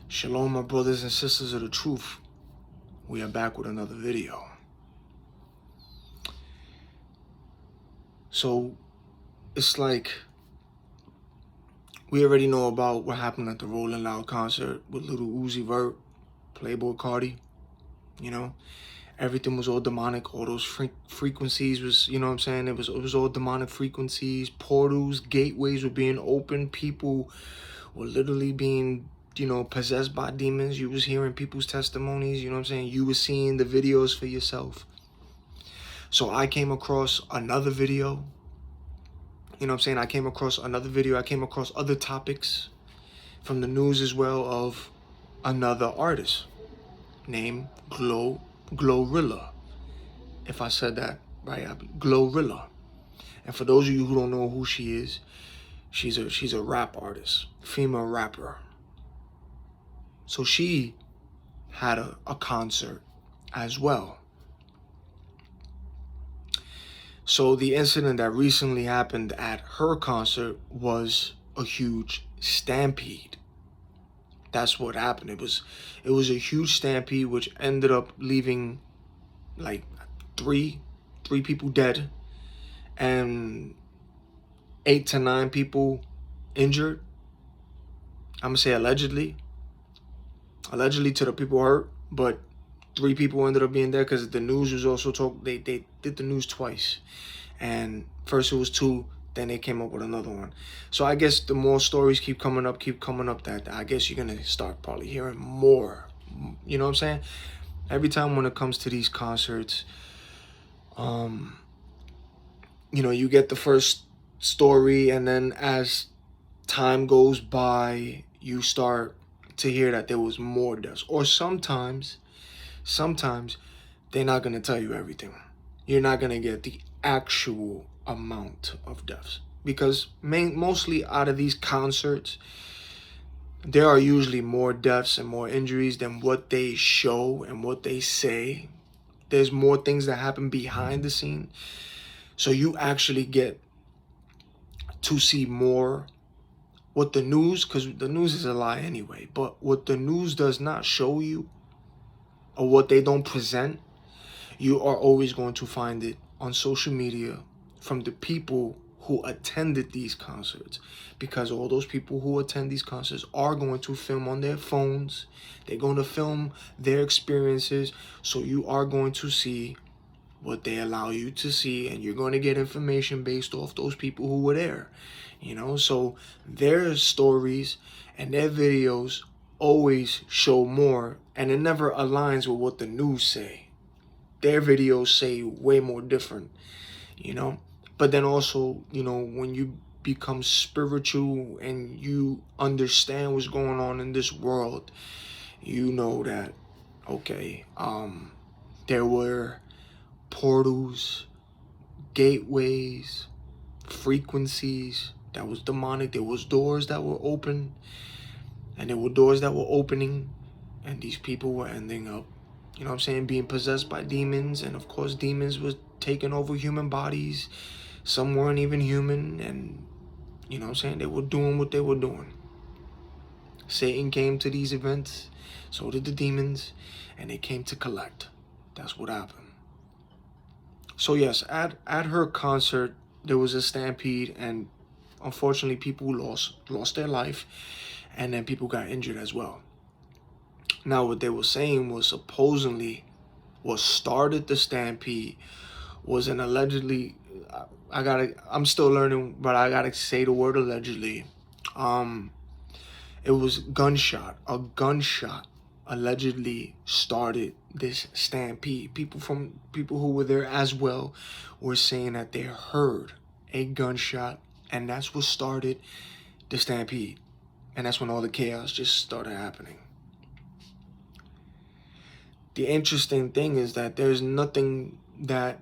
Shalom, my brothers and sisters of the truth. We are back with another video. So, it's like, we already know about what happened at the Rolling Loud concert with Little Uzi Vert, Playboy Cardi. You know, everything was all demonic. All those frequencies was, you know what I'm saying? It was all demonic frequencies. Portals, gateways were being opened. People were literally being, possessed by demons. You was hearing people's testimonies, you know what I'm saying? You were seeing the videos for yourself. So I came across another video, you know what I'm saying? I came across another video. I came across other topics from the news as well of another artist named GloRilla. If I said that right, GloRilla. And for those of you who don't know who she is, she's a rap artist, female rapper. So she had a concert as well. So the incident that recently happened at her concert was a huge stampede. That's what happened. It was a huge stampede which ended up leaving like three people dead and 8 to 9 people injured. I'm gonna say allegedly to the people hurt, but 3 people ended up being there because the news was also they did the news twice. And first it was 2, then they came up with another one. So I guess the more stories keep coming up, that I guess you're gonna start probably hearing more. You know what I'm saying? Every time when it comes to these concerts, you get the first story, and then as time goes by, you start to hear that there was more deaths. Or sometimes they're not going to tell you everything. You're not going to get the actual amount of deaths, because mostly out of these concerts, there are usually more deaths and more injuries than what they show and what they say. There's more things that happen behind the scene. So you actually get to see more what the news, because the news is a lie anyway, but what the news does not show you, or what they don't present, you are always going to find it on social media from the people who attended these concerts, because all those people who attend these concerts are going to film on their phones. They're going to film their experiences. So you are going to see what they allow you to see, and you're going to get information based off those people who were there. So their stories and their videos always show more, and it never aligns with what the news say. Their videos say way more different, but then also, when you become spiritual and you understand what's going on in this world, you know that, okay, there were portals, gateways, frequencies that was demonic. There was doors that were open, and there were doors that were opening, and these people were ending up, being possessed by demons. And of course, demons was taking over human bodies. Some weren't even human, and they were doing what they were doing. Satan came to these events, so did the demons, and they came to collect. That's what happened. So yes, at her concert, there was a stampede, and unfortunately people lost their life, and then people got injured as well. Now what they were saying was, supposedly what started the stampede was an allegedly, I'm still learning, but I gotta say the word allegedly. It was a gunshot allegedly started this stampede. People who were there as well were saying that they heard a gunshot, and that's what started the stampede. And that's when all the chaos just started happening. The interesting thing is that there's nothing that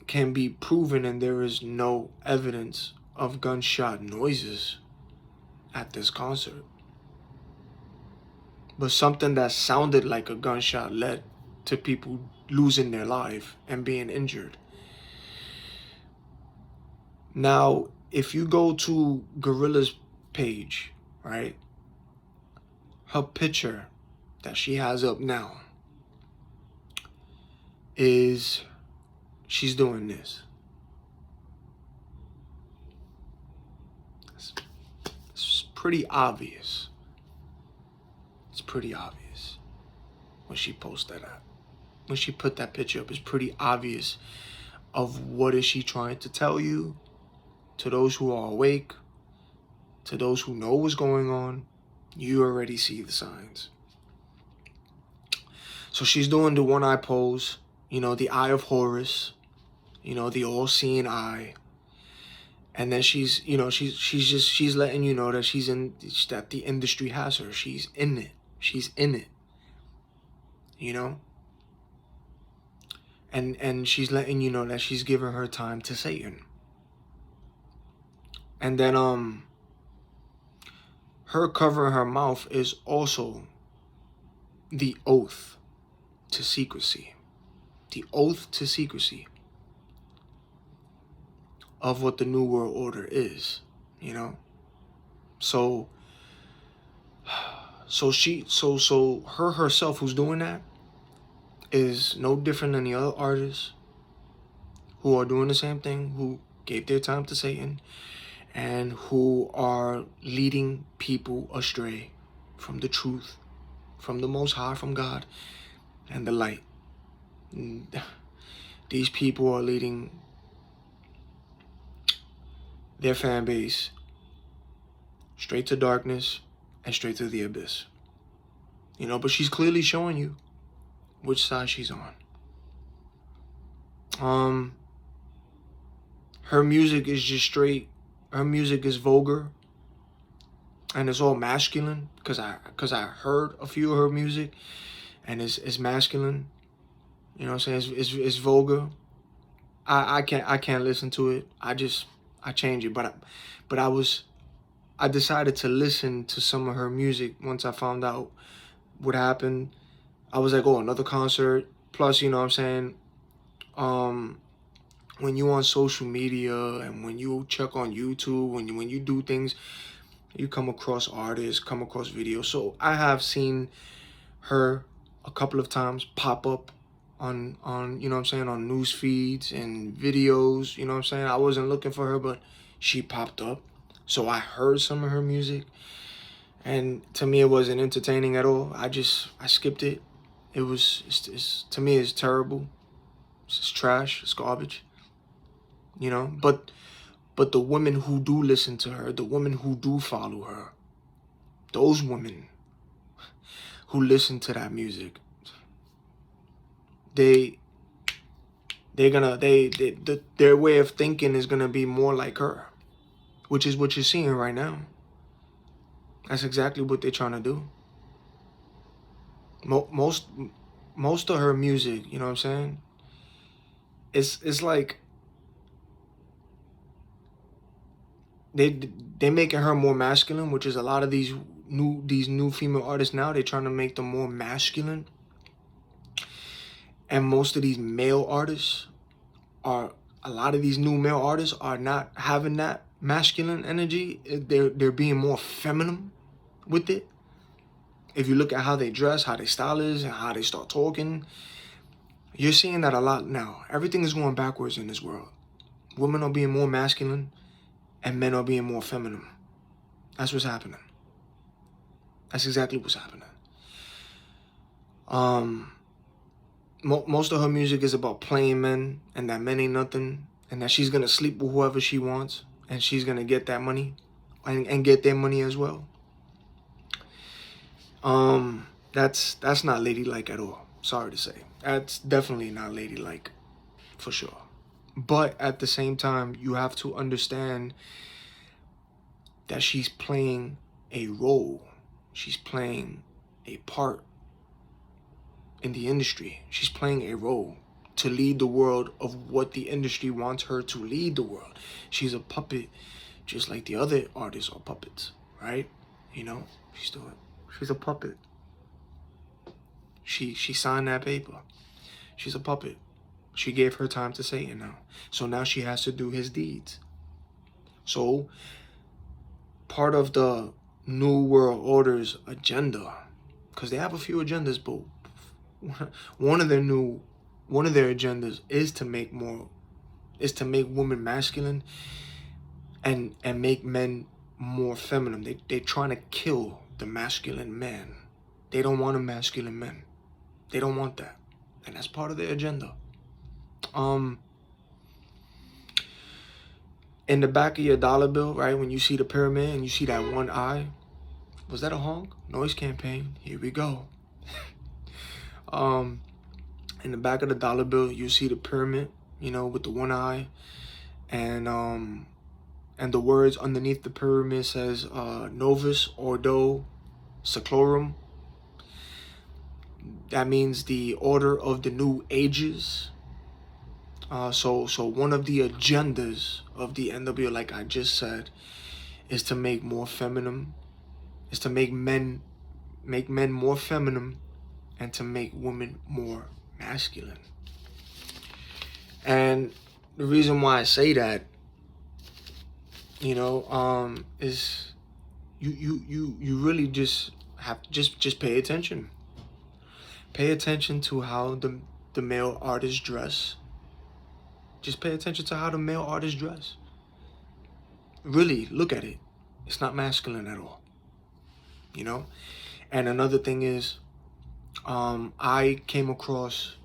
can be proven, and there is no evidence of gunshot noises at this concert. But something that sounded like a gunshot led to people losing their life and being injured. Now, if you go to GloRilla's page, right, her picture that she has up now is she's doing this. It's pretty obvious. It's pretty obvious when she posted that. When she put that picture up, it's pretty obvious of what is she trying to tell you. To those who are awake, to those who know what's going on, you already see the signs. So she's doing the one eye pose, you know, the eye of Horus, you know, the all-seeing eye. And then she's, you know, she's letting you know that that the industry has her. She's in it. She's in it. You know? And she's letting you know that she's giving her time to Satan. And then her covering her mouth is also the oath to secrecy. The oath to secrecy of what the New World Order is, you know? So her herself who's doing that is no different than the other artists who are doing the same thing, who gave their time to Satan, and who are leading people astray from the truth, from the Most High, from God, and the light. These people are leading their fan base straight to darkness and straight to the abyss. You know, but she's clearly showing you which side she's on. Her music is just straight. Her music is vulgar, and it's all masculine. Cause I heard a few of her music, and it's masculine. You know what I'm saying? It's vulgar. I can't listen to it. I change it. But I decided to listen to some of her music once I found out what happened. I was like, oh, another concert. Plus, you know what I'm saying? When you on social media and when you check on YouTube, when you do things, you come across artists, come across videos. So I have seen her a couple of times pop up on you know what I'm saying, on news feeds and videos. You know what I'm saying? I wasn't looking for her, but she popped up. So I heard some of her music, and to me it wasn't entertaining at all. I skipped it. It's to me it's terrible. It's trash. It's garbage. You know, but the women who do listen to her, the women who do follow her, those women who listen to that music, their way of thinking is gonna be more like her, which is what you're seeing right now. That's exactly what they're trying to do. Most of her music, you know what I'm saying? It's like they making her more masculine, which is a lot of these new female artists now. They're trying to make them more masculine, and most of these male artists a lot of these new male artists are not having that masculine energy. They're being more feminine with it. If you look at how they dress, how they style is, and how they start talking, you're seeing that a lot now. Everything is going backwards in this world. Women are being more masculine, and men are being more feminine. That's what's happening. That's exactly what's happening. Most of her music is about playing men, and that men ain't nothing, and that she's gonna sleep with whoever she wants, and she's gonna get that money, and get their money as well. That's not ladylike at all. Sorry to say. That's definitely not ladylike, for sure. But at the same time, you have to understand that she's playing a role. She's playing a part in the industry. She's playing a role to lead the world of what the industry wants her to lead the world. She's a puppet, just like the other artists are puppets, right? You know, she's a puppet. She signed that paper. She's a puppet. She gave her time to Satan now. So now she has to do his deeds. So part of the New World Order's agenda because they have a few agendas, but one of their agendas is to make women masculine and make men more feminine. They're trying to kill the masculine man. They don't want a masculine man. They don't want that. And that's part of their agenda. In the back of your dollar bill, right, when you see the pyramid and you see that one eye, was that a honk? Noise campaign. Here we go. In the back of the dollar bill, you see the pyramid, you know, with the one eye, and the words underneath the pyramid says Novus Ordo Seclorum. That means the order of the new ages. So one of the agendas of the NWO, like I just said, is to make more feminine, is to make men more feminine, and to make women more masculine. And the reason why I say that, you know, is you really just have to just pay attention. Pay attention to how the male artists dress. Just pay attention to how the male artists dress. Really look at it. It's not masculine at all. You know? And another thing is, I came across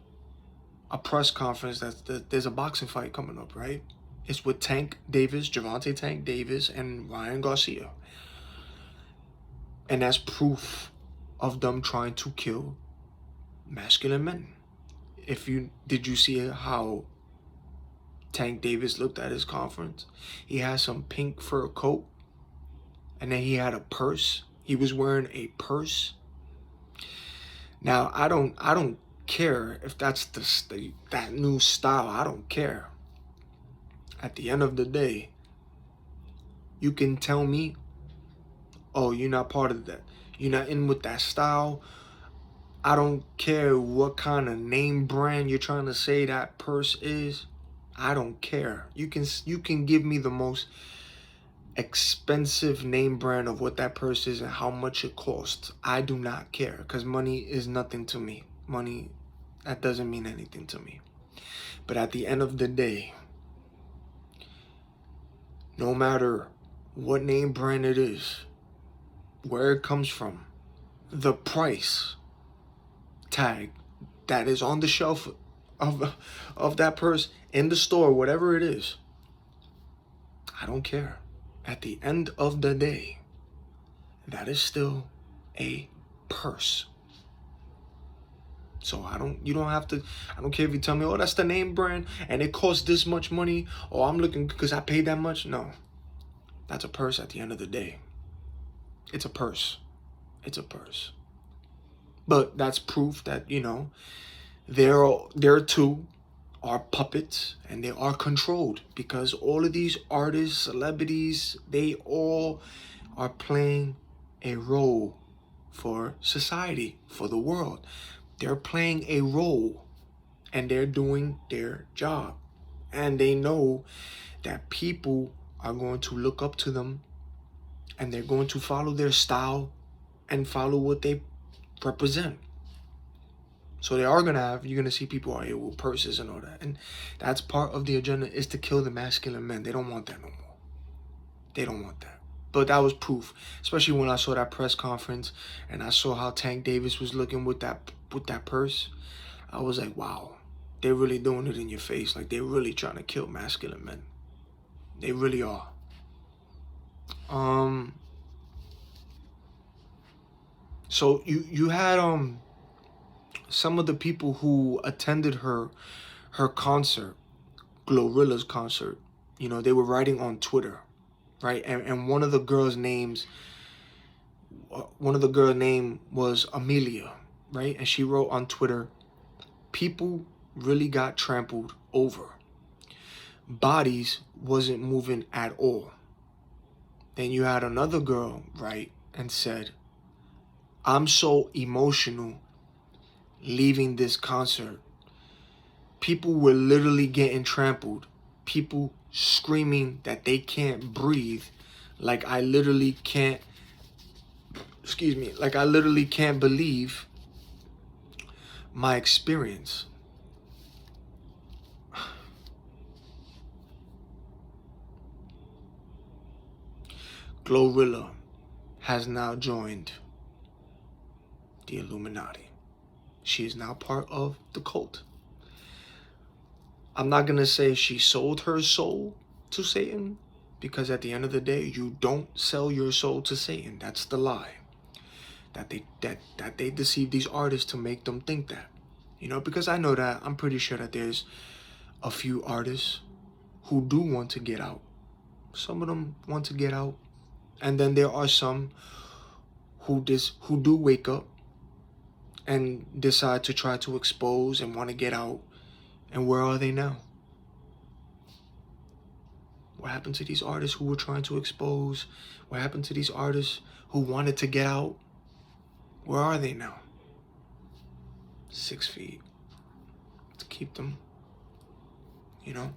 a press conference that there's a boxing fight coming up, right? It's with Tank Davis, Gervonta Tank Davis, and Ryan Garcia. And that's proof of them trying to kill masculine men. Did you see how Tank Davis looked at his conference? He had some pink fur coat, and then he had a purse. He was wearing a purse. Now, I don't care if that's that new style. I don't care. At the end of the day, you can tell me, oh, you're not part of that. You're not in with that style. I don't care what kind of name brand you're trying to say that purse is. I don't care. You can give me the most expensive name brand of what that purse is and how much it costs. I do not care, because money is nothing to me. Money, that doesn't mean anything to me. But at the end of the day, no matter what name brand it is, where it comes from, the price tag that is on the shelf of that purse in the store, whatever it is, I don't care. At the end of the day, that is still a purse. So I don't care if you tell me, oh, that's the name brand and it costs this much money, or I'm looking because I paid that much. No, that's a purse at the end of the day. It's a purse. It's a purse. But that's proof that, you know, there too are puppets and they are controlled, because all of these artists, celebrities, they all are playing a role for society, for the world. They're playing a role and they're doing their job. And they know that people are going to look up to them and they're going to follow their style and follow what they represent. So you're gonna see people out here with purses and all that. And that's part of the agenda, is to kill the masculine men. They don't want that no more. They don't want that. But that was proof, especially when I saw that press conference and I saw how Tank Davis was looking with that purse. I was like, wow, they're really doing it in your face. Like, they're really trying to kill masculine men. They really are. So you had some of the people who attended her concert, GloRilla's concert, you know, they were writing on Twitter, right? And one of the girls' name was Amelia, right? And she wrote on Twitter, people really got trampled over. Bodies wasn't moving at all. Then you had another girl write and said, I'm so emotional leaving this concert. People were literally getting trampled. People screaming that they can't breathe. Like, I literally can't excuse me, like I literally can't believe my experience. GloRilla has now joined the Illuminati. She is now part of the cult. I'm not gonna say she sold her soul to Satan, because at the end of the day, you don't sell your soul to Satan. That's the lie. That they deceive these artists to make them think that. You know, because I know that, I'm pretty sure that there's a few artists who do want to get out. Some of them want to get out. And then there are some who do wake up and decide to try to expose and want to get out. And where are they now? What happened to these artists who were trying to expose? What happened to these artists who wanted to get out? Where are they now? 6 feet to keep them, you know?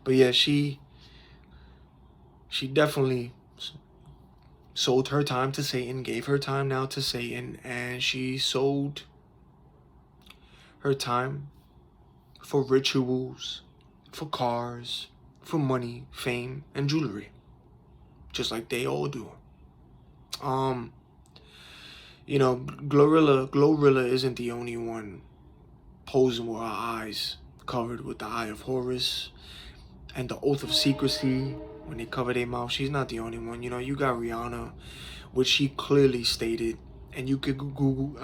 But yeah, she definitely sold her time to Satan, gave her time now to Satan, and she sold her time for rituals, for cars, for money, fame, and jewelry. Just like they all do. You know, GloRilla isn't the only one posing with her eyes covered with the Eye of Horus and the Oath of Secrecy when they cover their mouth. She's not the only one. You know, you got Rihanna, which she clearly stated, and you could Google,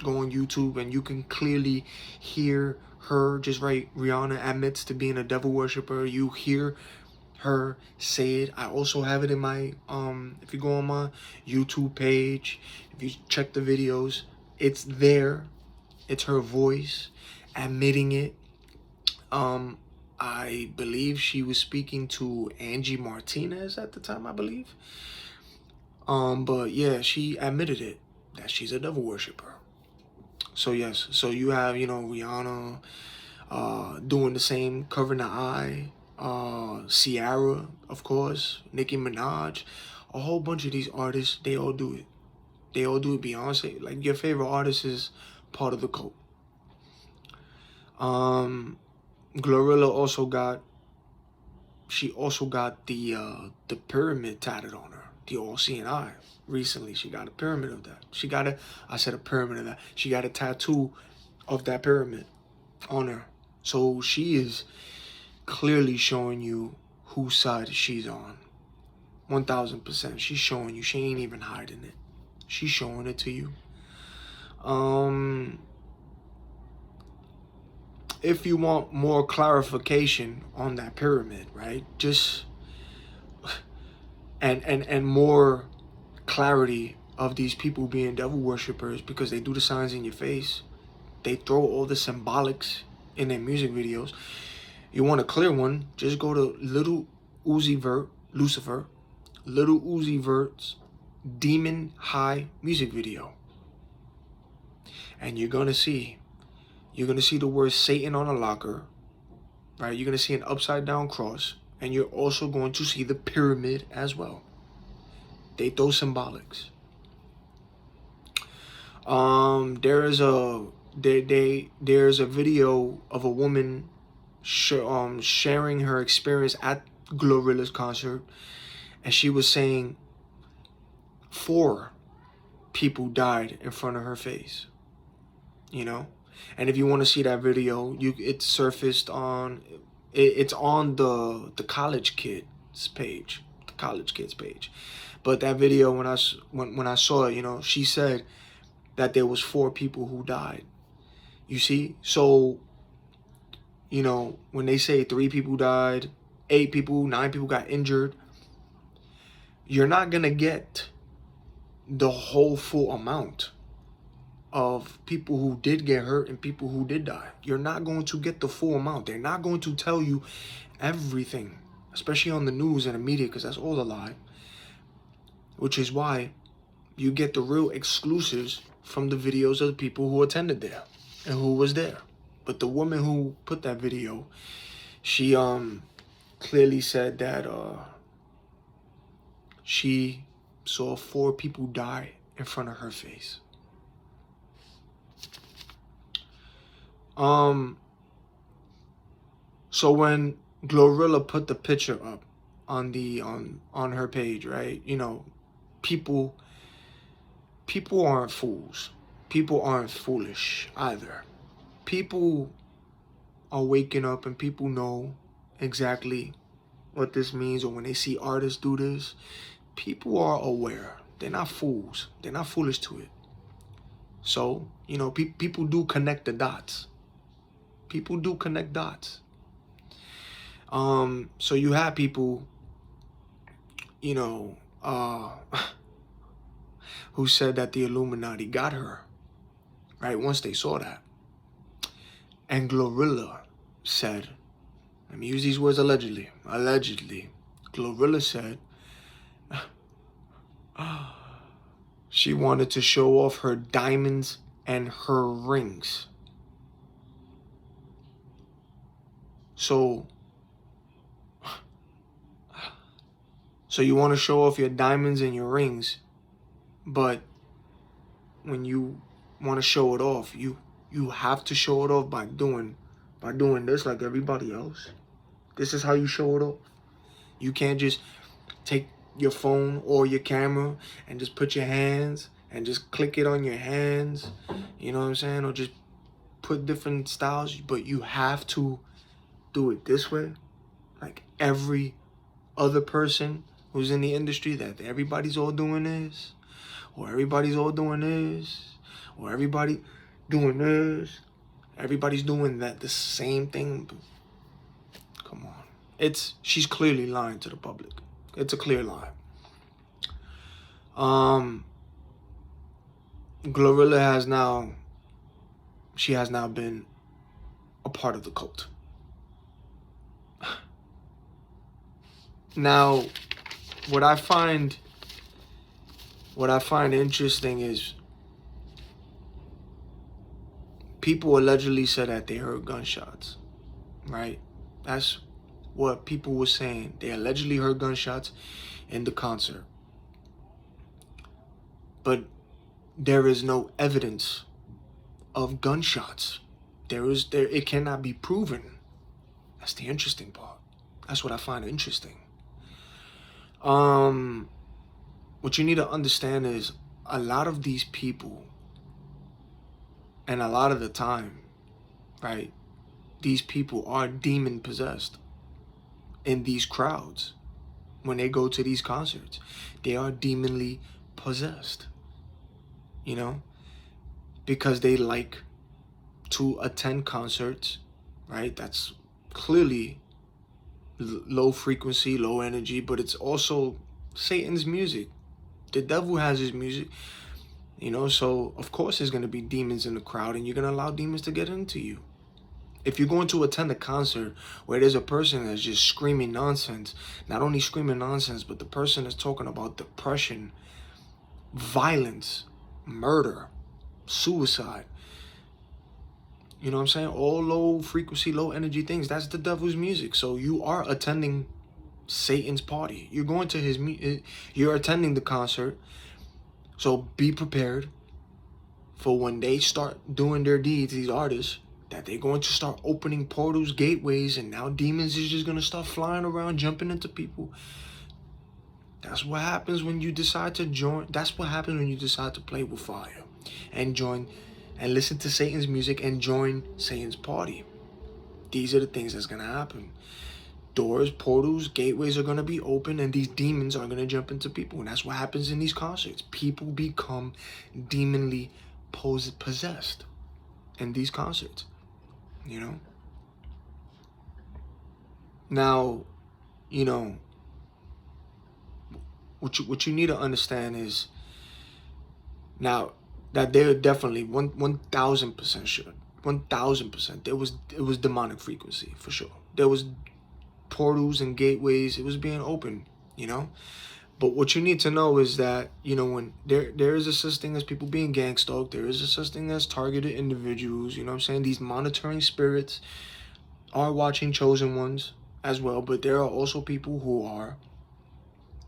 go on YouTube, and you can clearly hear her just write Rihanna admits to being a devil worshiper. You hear her say it. I also have it in my if you go on my YouTube page, if you check the videos, it's there. It's her voice admitting it. I believe she was speaking to Angie Martinez at the time, I believe. But yeah, she admitted it, that she's a devil worshiper. So yes, so you have, you know, Rihanna doing the same, covering the eye. Ciara, of course, Nicki Minaj, a whole bunch of these artists, they all do it. They all do it. Beyonce, like your favorite artist is part of the cult. GloRilla also got the pyramid tatted on her, the all-seeing eye. Recently, she got a pyramid of that. She got a pyramid of that. She got a tattoo of that pyramid on her. So she is clearly showing you whose side she's on. 1000%. She's showing you. She ain't even hiding it. She's showing it to you. If you want more clarification on that pyramid, right? Just and more clarity of these people being devil worshippers, because they do the signs in your face. They throw all the symbolics in their music videos. You want a clear one, just go to Lil Uzi Vert's Demon High music video. And you're gonna see the word Satan on a locker, right? You're gonna see an upside down cross, and you're also going to see the pyramid as well. They throw symbolics. There's a video of a woman sharing her experience at GloRilla's concert, and she was saying 4 people died in front of her face. You know, and if you want to see that video, it's surfaced on it's on the college kids page, But that video, when I saw it, you know, she said that there was 4 people who died. You see, so you know, when they say 3 people died, 8 people, 9 people got injured, you're not gonna get the whole full amount of people who did get hurt and people who did die. You're not going to get the full amount. They're not going to tell you everything, especially on the news and the media, because that's all a lie. Which is why you get the real exclusives from the videos of the people who attended there and who was there. But the woman who put that video, she clearly said that she saw 4 people die in front of her face. So when GloRilla put the picture up on her page, right? You know, people aren't fools. People aren't foolish either. People are waking up and people know exactly what this means, or when they see artists do this, people are aware. They're not fools. They're not foolish to it. So, you know, people do connect the dots. People do connect dots. So you have people, you know, who said that the Illuminati got her, right? Once they saw that. And GloRilla said, let me use these words allegedly. Allegedly, GloRilla said she wanted to show off her diamonds and her rings. So you want to show off your diamonds and your rings, but when you want to show it off, you have to show it off by doing this like everybody else. This is how you show it off. You can't just take your phone or your camera and just put your hands and just click it on your hands, you know what I'm saying? Or just put different styles, but you have to do it this way. Like every other person who's in the industry, that everybody's all doing this, or everybody's all doing this, or everybody doing this, everybody's doing that, the same thing. Come on. She's clearly lying to the public. It's a clear lie. GloRilla has now been a part of the cult. Now, what I find interesting is people allegedly said that they heard gunshots, right? That's what people were saying. They allegedly heard gunshots in the concert. But there is no evidence of gunshots. It cannot be proven. That's the interesting part. That's what I find interesting. What you need to understand is a lot of these people, and a lot of the time, right, these people are demon possessed in these crowds. When they go to these concerts, they are demonly possessed, you know, because they like to attend concerts, right? That's clearly low frequency, low energy, but it's also Satan's music. The devil has his music, you know, so of course there's going to be demons in the crowd, and you're going to allow demons to get into you. If you're going to attend a concert where there's a person that's just screaming nonsense, not only screaming nonsense, but the person is talking about depression, violence, murder, suicide, you know what I'm saying? All low frequency, low energy things. That's the devil's music. So you are attending Satan's party. You're going to you're attending the concert. So be prepared for when they start doing their deeds, these artists, that they're going to start opening portals, gateways, and now demons is just going to start flying around, jumping into people. That's what happens when you decide to join. That's what happens when you decide to play with fire and join and listen to Satan's music and join Satan's party. These are the things that's going to happen. Doors, portals, gateways are going to be open, and these demons are going to jump into people. And that's what happens in these concerts. People become demonly possessed in these concerts, you know? Now, you know, what you need to understand is now that they're definitely 1,000% sure. 1,000%. It was demonic frequency for sure. There was portals and gateways. It was being open, you know. But what you need to know is that, you know, when there is a such thing as people being gang stalked, there is a such thing as targeted individuals. You know what I'm saying? These monitoring spirits are watching chosen ones as well, but there are also people who are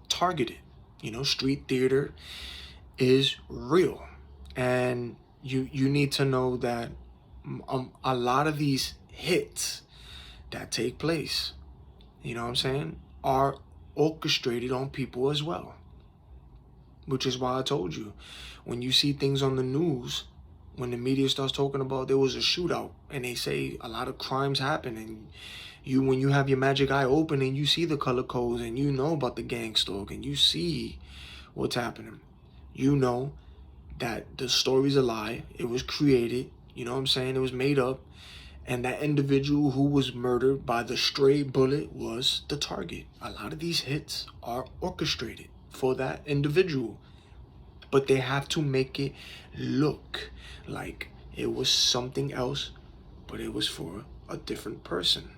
targeted. Street theater is real. And you need to know that a lot of these hits that take place, are orchestrated on people as well. Which is why I told you, when you see things on the news, when the media starts talking about there was a shootout and they say a lot of crimes happen, and when you have your magic eye open and you see the color codes and you know about the gang stalk and you see what's happening, you know that the story's a lie. It was created, it was made up, and that individual who was murdered by the stray bullet was the target. A lot of these hits are orchestrated for that individual, but they have to make it look like it was something else, but it was for a different person.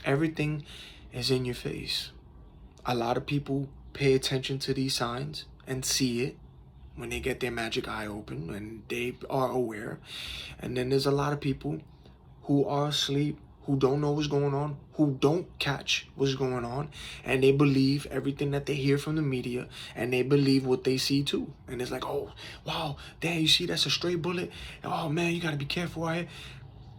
Everything is in your face. A lot of people pay attention to these signs and see it when they get their magic eye open and they are aware. And then there's a lot of people who are asleep, who don't know what's going on, who don't catch what's going on, and they believe everything that they hear from the media, and they believe what they see too. And it's like, oh, wow, damn, you see that's a stray bullet? Oh man, you gotta be careful out here.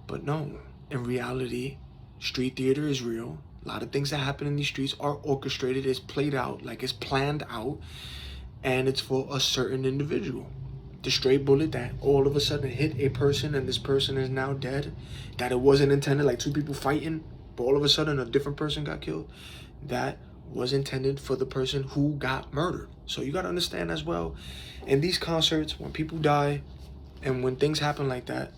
But no, in reality, street theater is real. A lot of things that happen in these streets are orchestrated, it's played out, like it's planned out, and it's for a certain individual. The stray bullet that all of a sudden hit a person and this person is now dead, that it wasn't intended, like two people fighting, but all of a sudden a different person got killed, that was intended for the person who got murdered. So you got to understand as well, in these concerts, when people die and when things happen like that,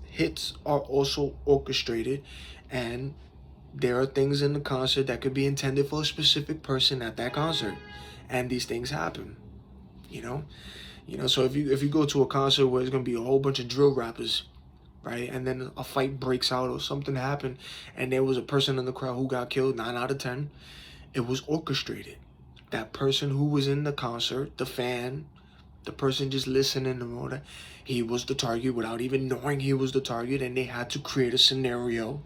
hits are also orchestrated, and there are things in the concert that could be intended for a specific person at that concert, and these things happen, so if you go to a concert where it's gonna be a whole bunch of drill rappers, right, and then a fight breaks out or something happened, and there was a person in the crowd who got killed, 9 out of 10, it was orchestrated. That person who was in the concert, the fan, the person just listening and all that, he was the target without even knowing he was the target, and they had to create a scenario.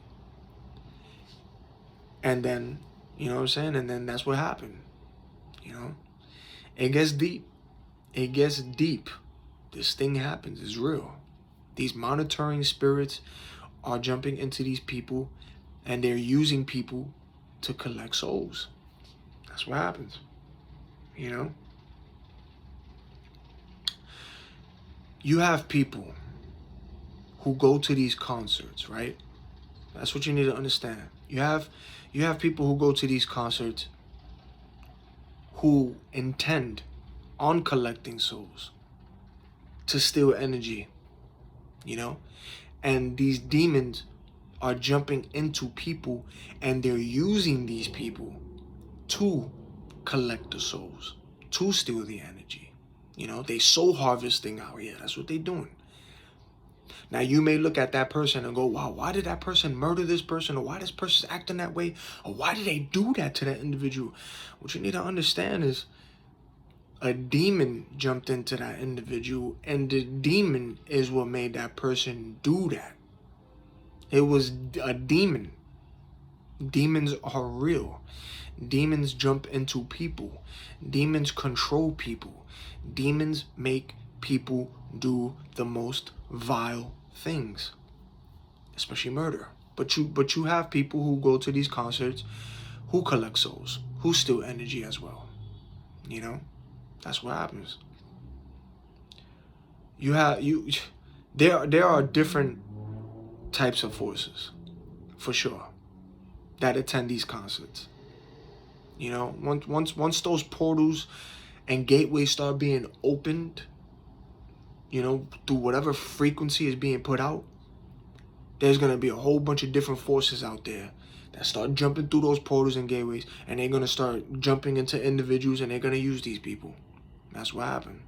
And then, and then that's what happened. It gets deep. It gets deep. This thing happens. It's real. These monitoring spirits are jumping into these people, and they're using people to collect souls. That's what happens. You have people who go to these concerts, right? That's what you need to understand. You have people who go to these concerts who intend on collecting souls to steal energy, and these demons are jumping into people, and they're using these people to collect the souls, to steal the energy. They soul harvesting out here. That's what they're doing. Now you may look at that person and go, wow, why did that person murder this person? Or why this person's acting that way? Or why did they do that to that individual? What you need to understand is a demon jumped into that individual, and the demon is what made that person do that. It was a demon. Demons are real. Demons jump into people. Demons control people. Demons make people do the most vile things, especially murder. But you have people who go to these concerts who collect souls, who steal energy as well. That's what happens. There are different types of forces, for sure, that attend these concerts. Once those portals and gateways start being opened, through whatever frequency is being put out, there's gonna be a whole bunch of different forces out there that start jumping through those portals and gateways, and they're gonna start jumping into individuals, and they're gonna use these people. That's what happened.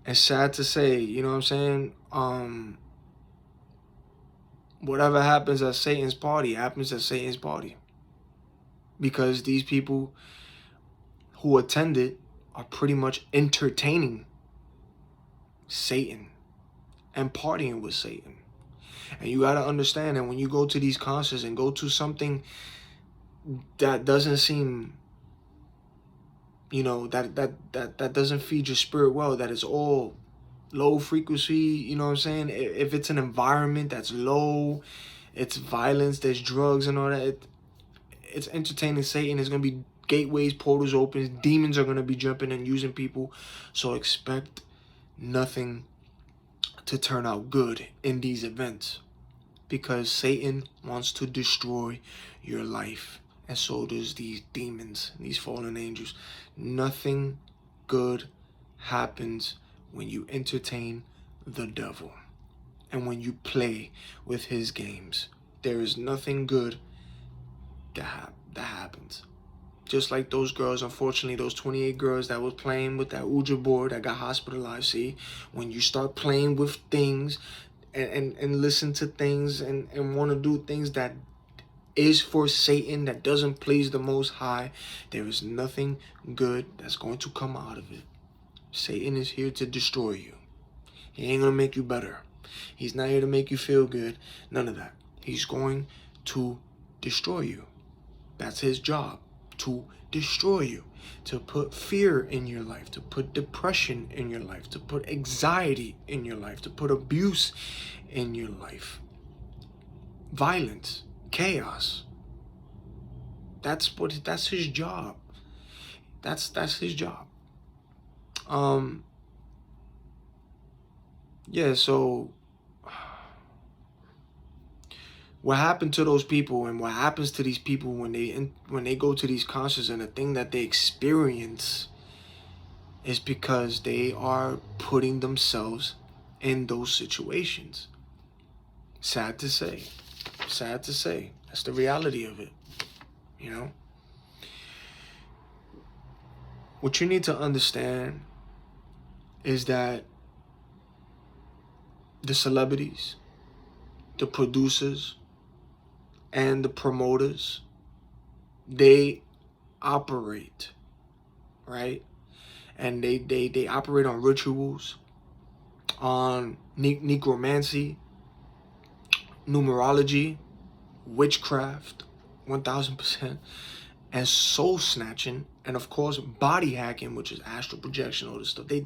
It's sad to say, whatever happens at Satan's party happens at Satan's party, because these people who attended are pretty much entertaining Satan and partying with Satan. And you got to understand that when you go to these concerts and go to something that doesn't seem, that doesn't feed your spirit well, that is all low frequency, you know what I'm saying? If it's an environment that's low, it's violence, there's drugs and all that, it's entertaining Satan. There's going to be gateways, portals open, demons are going to be jumping and using people. So expect nothing to turn out good in these events, because Satan wants to destroy your life, and so does these demons, these fallen angels. Nothing good happens when you entertain the devil and when you play with his games. There is nothing good that happens. Just like those girls, unfortunately, those 28 girls that was playing with that Ouija board that got hospitalized. See, when you start playing with things and listen to things and want to do things that is for Satan, that doesn't please the Most High, there is nothing good that's going to come out of it. Satan is here to destroy you. He ain't going to make you better. He's not here to make you feel good. None of that. He's going to destroy you. That's his job, to destroy you, to put fear in your life, to put depression in your life, to put anxiety in your life, to put abuse in your life, violence, chaos. That's his job. That's his job. Yeah, so what happened to those people, and what happens to these people when they go to these concerts, and the thing that they experience is because they are putting themselves in those situations. Sad to say. Sad to say. That's the reality of it. You know? What you need to understand is that the celebrities, the producers, and the promoters, they operate, right? And they operate on rituals, on necromancy, numerology, witchcraft, 1000%, and soul snatching, and of course body hacking, which is astral projection, all this stuff. They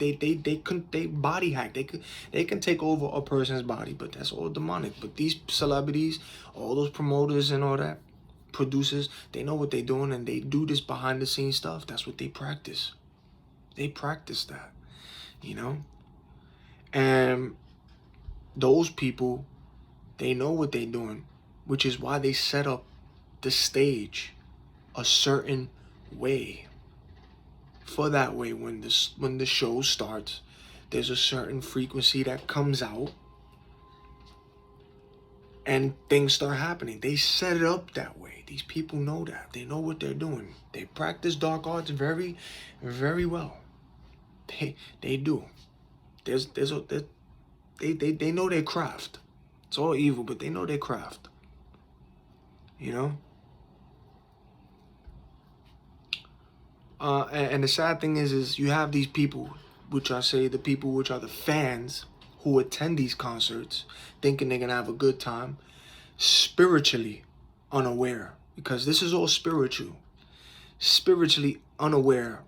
body hack. They can take over a person's body, but that's all demonic. But these celebrities, all those promoters and all that, producers, they know what they're doing, and they do this behind the scenes stuff. That's what they practice. They practice that, you know? And those people, they know what they're doing, which is why they set up the stage a certain way. For that way, when the show starts, there's a certain frequency that comes out and things start happening. They set it up that way. These people know that. They know what they're doing. They practice dark arts very, very well. They do. They know their craft. It's all evil, but they know their craft. You know? And the sad thing is you have these people, which I say the people which are the fans, who attend these concerts thinking they're gonna have a good time, spiritually unaware, because this is all spiritual, spiritually unaware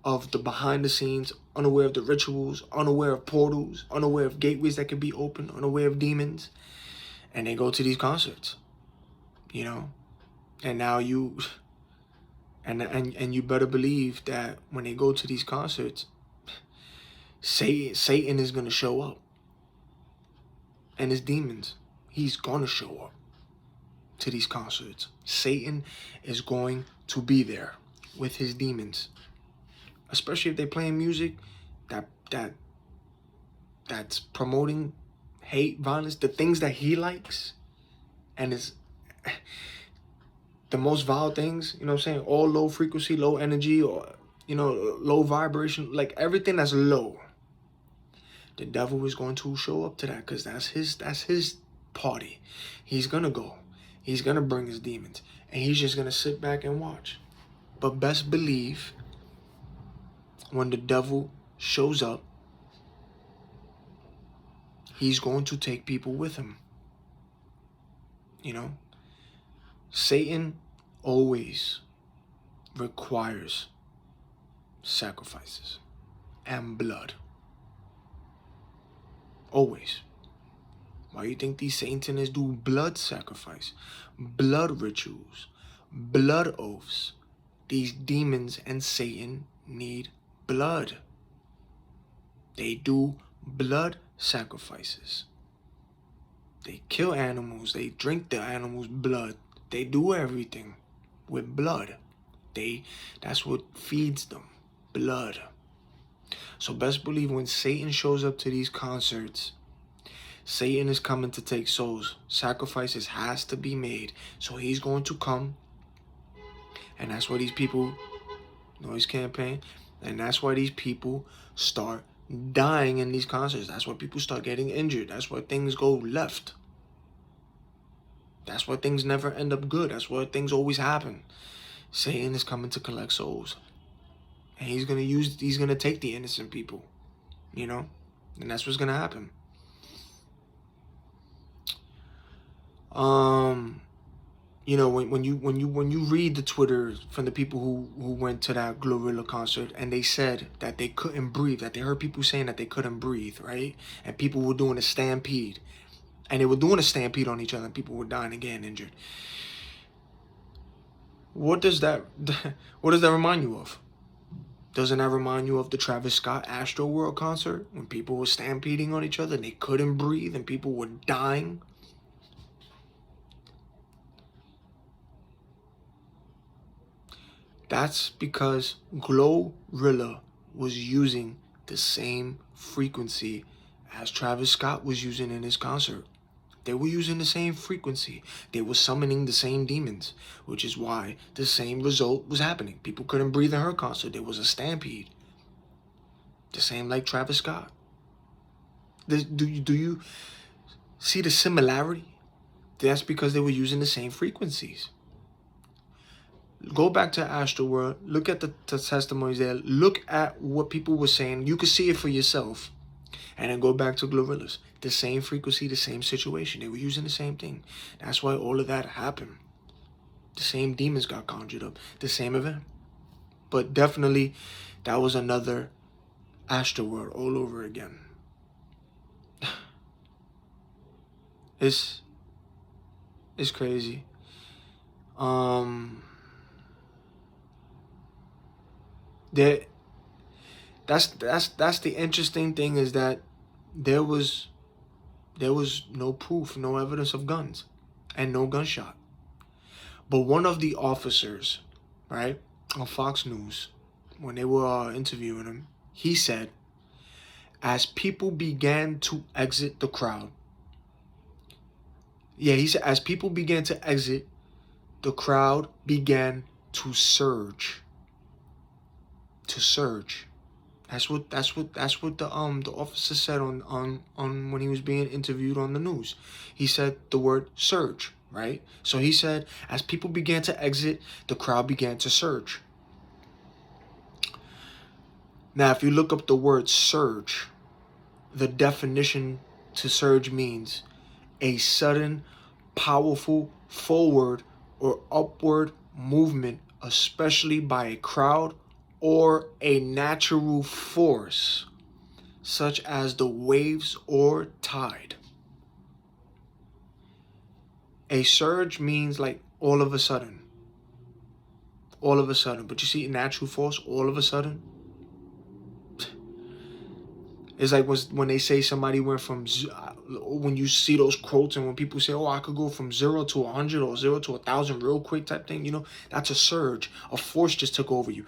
of the behind the scenes, unaware of the rituals, unaware of portals, unaware of gateways that can be open, unaware of demons, and they go to these concerts, you know? And now you and you better believe that when they go to these concerts, Satan is gonna show up. And his demons, he's gonna show up to these concerts. Satan is going to be there with his demons. Especially if they're playing music that's promoting hate, violence, the things that he likes, and is the most vile things, you know what I'm saying? All low frequency, low energy, or, you know, low vibration, like everything that's low. The devil is going to show up to that, because that's his party. He's gonna go. He's gonna bring his demons, and he's just gonna sit back and watch. But best believe, when the devil shows up, he's going to take people with him. You know? Satan always requires sacrifices and blood. Always. Why do you think these Satanists do blood sacrifice, blood rituals, blood oaths? These demons and Satan need blood. They do blood sacrifices. They kill animals. They drink the animals' blood. They do everything with blood. That's what feeds them, blood. So best believe when Satan shows up to these concerts, Satan is coming to take souls. Sacrifices has to be made. So he's going to come. And that's why these people, noise campaign, and that's why these people start dying in these concerts. That's why people start getting injured. That's why things go left. That's why things never end up good. That's why things always happen. Satan is coming to collect souls. And he's gonna take the innocent people. You know? And that's what's gonna happen. You know, when you read the Twitter from the people who went to that GloRilla concert, and they said that they couldn't breathe, that they heard people saying that they couldn't breathe, right? And people were doing a stampede. And they were doing a stampede on each other, and people were dying and getting injured. What does that remind you of? Doesn't that remind you of the Travis Scott Astroworld concert when people were stampeding on each other and they couldn't breathe and people were dying? That's because GloRilla was using the same frequency as Travis Scott was using in his concert. They were using the same frequency. They were summoning the same demons, which is why the same result was happening. People couldn't breathe in her concert. There was a stampede. The same like Travis Scott. Do you see the similarity? That's because they were using the same frequencies. Go back to Astroworld. Look at the testimonies there. Look at what people were saying. You can see it for yourself. And then go back to GloRilla's. The same frequency, the same situation. They were using the same thing. That's why all of that happened. The same demons got conjured up. The same event. But definitely, that was another Astroworld all over again. It's crazy. That's the interesting thing, is that there was no proof, no evidence of guns, and no gunshot. But one of the officers, right, on Fox News, when they were interviewing him, he said, as people began to exit the crowd, he said, as people began to exit, the crowd began to surge. That's what the officer said on when he was being interviewed on the news. He said the word surge, right? So he said, as people began to exit, the crowd began to surge. Now, if you look up the word surge, the definition to surge means a sudden, powerful forward or upward movement, especially by a crowd or a natural force, such as the waves or tide. A surge means like all of a sudden. But you see, natural force, all of a sudden. It's like when they say somebody went from, when you see those quotes and when people say, oh, I could go from 0 to 100 or 0 to 1,000 real quick type thing, you know, that's a surge. A force just took over you.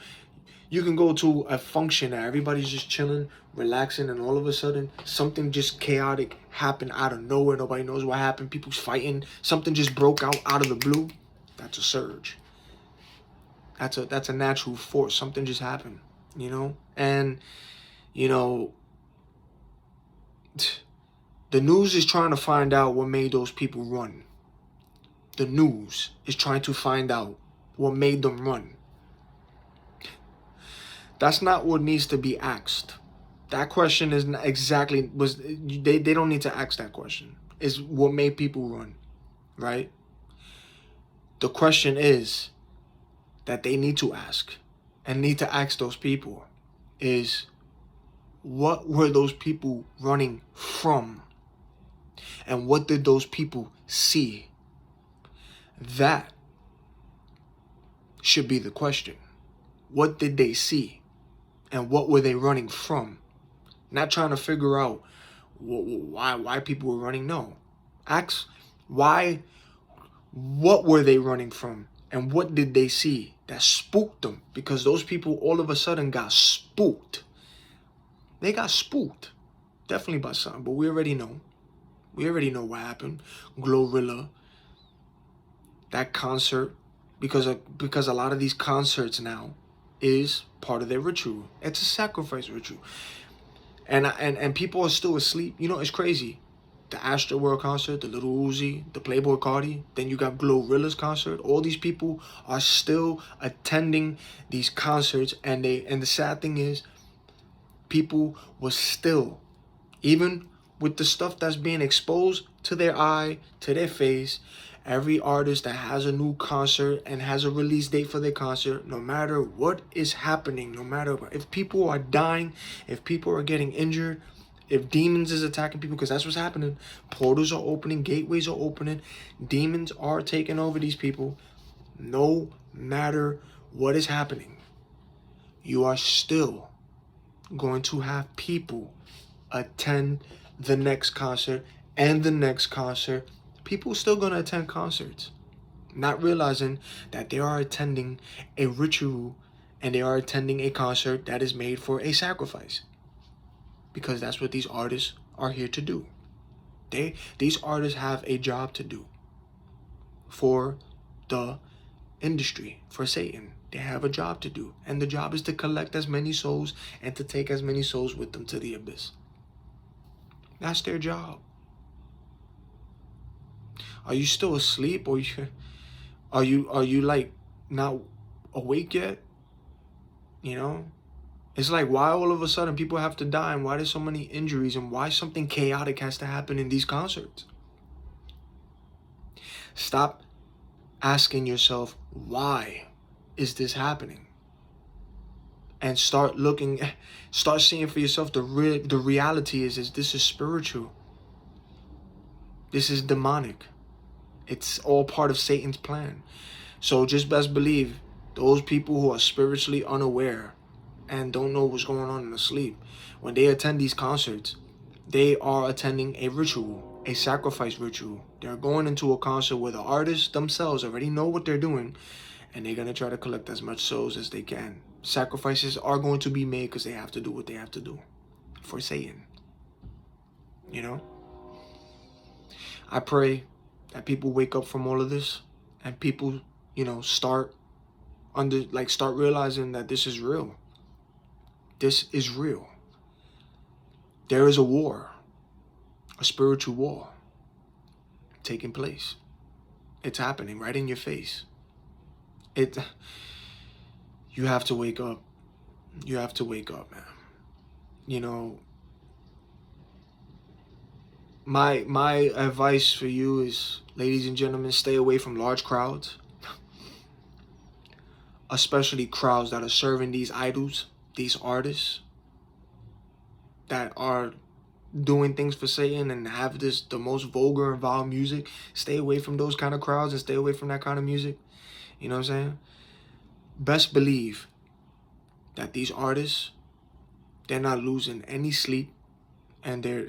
You can go to a function that everybody's just chilling, relaxing, and all of a sudden something just chaotic happened out of nowhere. Nobody knows what happened. People's fighting. Something just broke out of the blue. That's a surge. That's a natural force. Something just happened, you know? And, you know, the news is trying to find out what made those people run. The news is trying to find out what made them run. That's not what needs to be asked. That question is not exactly, they don't need to ask that question. It's what made people run, right? The question is, that they need to ask, and need to ask those people, is what were those people running from? And what did those people see? That should be the question. What did they see? And what were they running from? Not trying to figure out why people were running. No. Ask why. What were they running from? And what did they see that spooked them? Because those people all of a sudden got spooked. They got spooked. Definitely by something. But we already know. We already know what happened. GloRilla. That concert. Because a lot of these concerts now is part of their ritual. It's a sacrifice ritual. And people are still asleep. You know, it's crazy. The Astro World concert, the Little Uzi, the Playboy Cardi, then you got GloRilla's concert. All these people are still attending these concerts, and the sad thing is, people will still, even with the stuff that's being exposed to their eye, to their face, every artist that has a new concert and has a release date for their concert, no matter what is happening, no matter if people are dying, if people are getting injured, if demons is attacking people, because that's what's happening. Portals are opening, gateways are opening, demons are taking over these people. No matter what is happening, you are still going to have people attend the next concert and the next concert. People still going to attend concerts, not realizing that they are attending a ritual and they are attending a concert that is made for a sacrifice. Because that's what these artists are here to do. These artists have a job to do for the industry, for Satan. They have a job to do. And the job is to collect as many souls and to take as many souls with them to the abyss. That's their job. Are you still asleep, or are you like not awake yet? You know? It's like, why all of a sudden people have to die, and why there's so many injuries, and why something chaotic has to happen in these concerts. Stop asking yourself, why is this happening? And start seeing for yourself the reality is this is spiritual. This is demonic. It's all part of Satan's plan. So just best believe those people who are spiritually unaware and don't know what's going on in the sleep, when they attend these concerts, they are attending a ritual, a sacrifice ritual. They're going into a concert where the artists themselves already know what they're doing, and they're going to try to collect as much souls as they can. Sacrifices are going to be made because they have to do what they have to do for Satan. You know? I pray that people wake up from all of this, and people, start realizing that this is real. This is real. There is a war, a spiritual war taking place. It's happening right in your face. You have to wake up. You have to wake up, man. My advice for you is, ladies and gentlemen, stay away from large crowds. Especially crowds that are serving these idols, these artists that are doing things for Satan and have the most vulgar and vile music. Stay away from those kind of crowds and stay away from that kind of music. You know what I'm saying? Best believe that these artists, they're not losing any sleep, and they're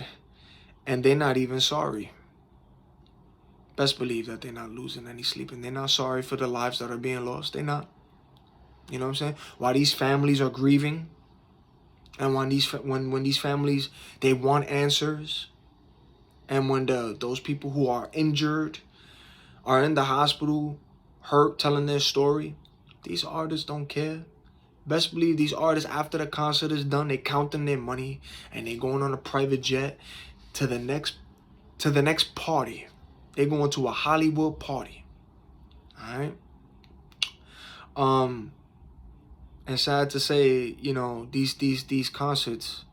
not even sorry. Best believe that they're not losing any sleep, and they're not sorry for the lives that are being lost. They're not. You know what I'm saying? While these families are grieving, and when these families, they want answers, and when those people who are injured are in the hospital, hurt, telling their story, these artists don't care. Best believe these artists, after the concert is done, they counting their money and they going on a private jet to the next party. They going to a Hollywood party. All right. And sad to say, these concerts,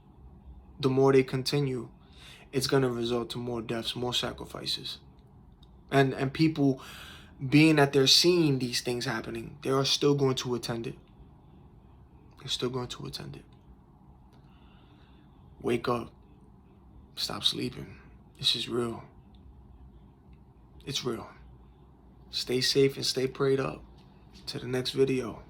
the more they continue, it's gonna result to more deaths, more sacrifices, and people being that they're seeing these things happening, they are still going to attend it. They're still going to attend it. Wake up. Stop sleeping. This is real. It's real. Stay safe and stay prayed up. To the next video.